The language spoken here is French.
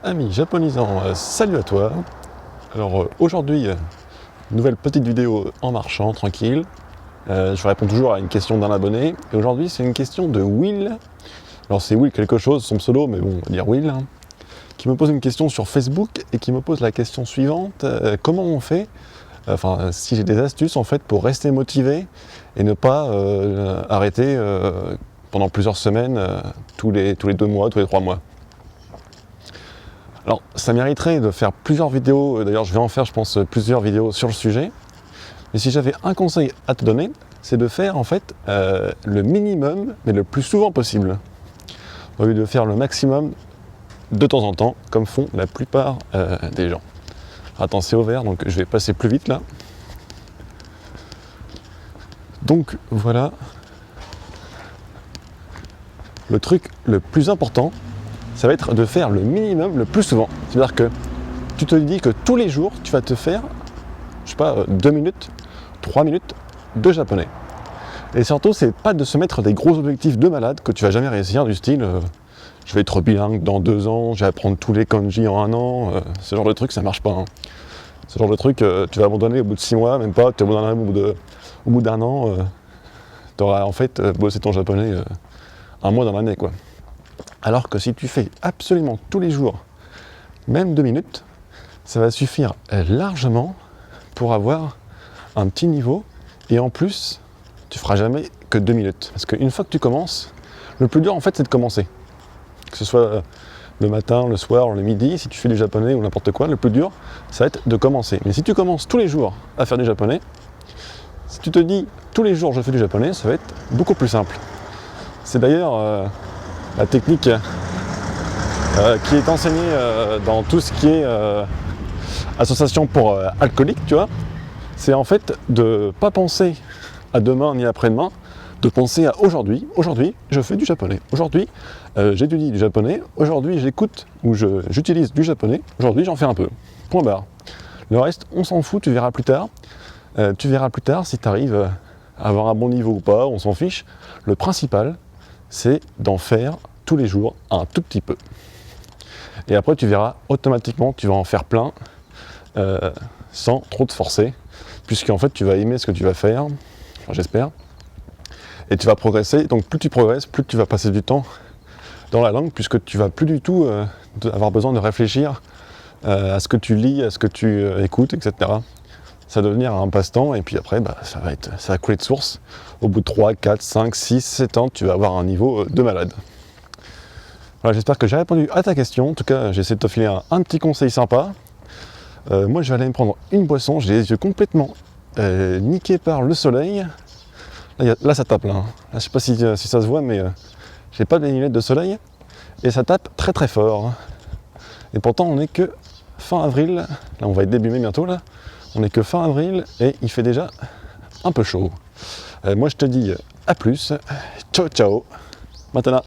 Ami japonisant, salut à toi. Alors aujourd'hui, nouvelle petite vidéo en marchant, tranquille. Je réponds toujours à une question d'un abonné. Et aujourd'hui, c'est une question de Will. Alors c'est Will quelque chose, son pseudo, mais bon, on va dire Will. Hein, qui me pose une question sur Facebook et qui me pose la question suivante. Comment on fait, enfin, si j'ai des astuces en fait pour rester motivé et ne pas arrêter pendant plusieurs semaines, tous les 2 mois, tous les 3 mois. Alors, ça mériterait de faire plusieurs vidéos, d'ailleurs je vais en faire, je pense, plusieurs vidéos sur le sujet. Mais si j'avais un conseil à te donner, c'est de faire en fait le minimum, mais le plus souvent possible. Au lieu de faire le maximum de temps en temps, comme font la plupart des gens. Attends, c'est au vert, donc je vais passer plus vite là. Donc voilà. Le truc le plus important, ça va être de faire le minimum le plus souvent. C'est-à-dire que tu te dis que tous les jours, tu vas te faire, je sais pas, 2 minutes, 3 minutes de japonais. Et surtout, c'est pas de se mettre des gros objectifs de malade que tu vas jamais réussir, du style je vais être bilingue dans 2 ans, je vais apprendre tous les kanji en 1 an. Ce genre de truc, ça marche pas. Hein. Ce genre de truc, tu vas abandonner au bout de 6 mois, même pas, tu abandonneras au bout d'1 an. Tu auras en fait bossé ton japonais 1 mois dans l'année, quoi. Alors que si tu fais absolument tous les jours, même 2 minutes, ça va suffire largement pour avoir un petit niveau. Et en plus, tu feras jamais que 2 minutes. Parce qu'une fois que tu commences, le plus dur en fait c'est de commencer. Que ce soit le matin, le soir, le midi, si tu fais du japonais ou n'importe quoi, le plus dur, ça va être de commencer. Mais si tu commences tous les jours à faire du japonais, si tu te dis tous les jours je fais du japonais, ça va être beaucoup plus simple. C'est d'ailleurs la technique qui est enseignée dans tout ce qui est association pour alcooliques, tu vois. C'est en fait de pas penser à demain ni après-demain, de penser à aujourd'hui. Aujourd'hui, je fais du japonais. Aujourd'hui, j'étudie du japonais. Aujourd'hui, j'écoute ou j'utilise du japonais. Aujourd'hui, j'en fais un peu. Point barre. Le reste, on s'en fout, tu verras plus tard. Tu verras plus tard si tu arrives à avoir un bon niveau ou pas, on s'en fiche. Le principal, c'est d'en faire tous les jours un tout petit peu. Et après, tu verras, automatiquement, tu vas en faire plein sans trop te forcer, puisqu'en fait, tu vas aimer ce que tu vas faire, enfin, j'espère, et tu vas progresser. Donc, plus tu progresses, plus tu vas passer du temps dans la langue, puisque tu vas plus du tout avoir besoin de réfléchir à ce que tu lis, à ce que tu écoutes, etc. Ça va devenir un passe-temps, et puis après, ça va couler de source. Au bout de 3, 4, 5, 6, 7 ans, tu vas avoir un niveau de malade. Voilà, j'espère que j'ai répondu à ta question. En tout cas, j'ai essayé de te filer un petit conseil sympa. Moi, je vais aller me prendre une boisson. J'ai les yeux complètement niqués par le soleil. Là, ça tape. Là, je sais pas si ça se voit, mais j'ai pas de lunettes de soleil. Et ça tape très très fort. Et pourtant, on n'est que fin avril. Là, on va être début mai bientôt. Là. On n'est que fin avril et il fait déjà un peu chaud. Moi, je te dis à plus. Ciao, ciao. Maintenant.